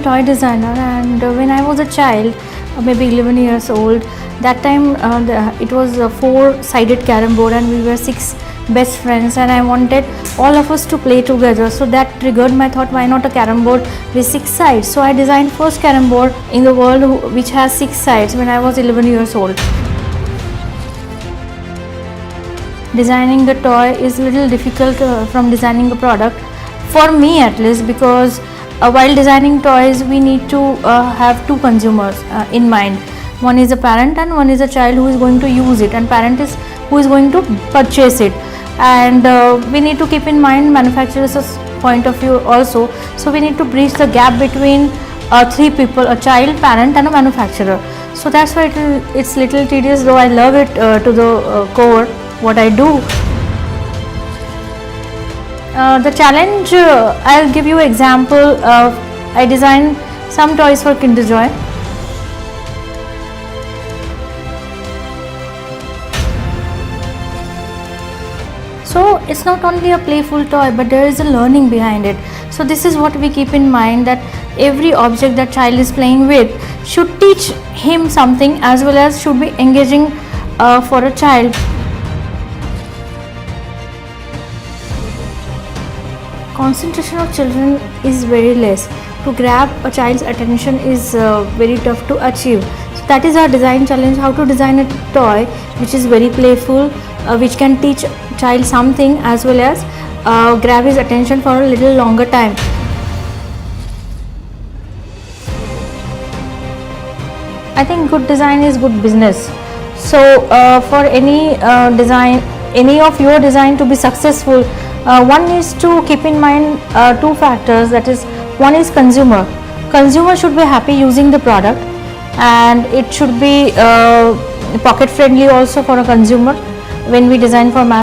toy designer, and when I was a child, maybe 11 years old, that time it was a four-sided carom board, and we were six best friends, and I wanted all of us to play together. So that triggered my thought, why not a carom board with six sides? So I designed first carom board in the world which has six sides when I was 11 years old. Designing the toy is a little difficult from designing a product, for me at least, because while designing toys we need to have two consumers in mind. One is a parent and one is a child who is going to use it, and parent is who is going to purchase it. And we need to keep in mind manufacturer's point of view also. So we need to bridge the gap between three people: a child, parent and a manufacturer. So that's why it's little tedious, though I love it to the core what I do. The challenge, I'll give you example of, I designed some toys for Kinder Joy. So it's not only a playful toy, but there is a learning behind it. So this is what we keep in mind, that every object that child is playing with should teach him something, as well as should be engaging for a child. Concentration of children is very less. To grab a child's attention is very tough to achieve. So that is our design challenge: how to design a toy which is very playful, which can teach child something, as well as grab his attention for a little longer time. I think good design is good business. So for any any of your design to be successful, one needs to keep in mind two factors. That is, one is consumer. Consumer should be happy using the product, and it should be pocket friendly also for a consumer when we design for mass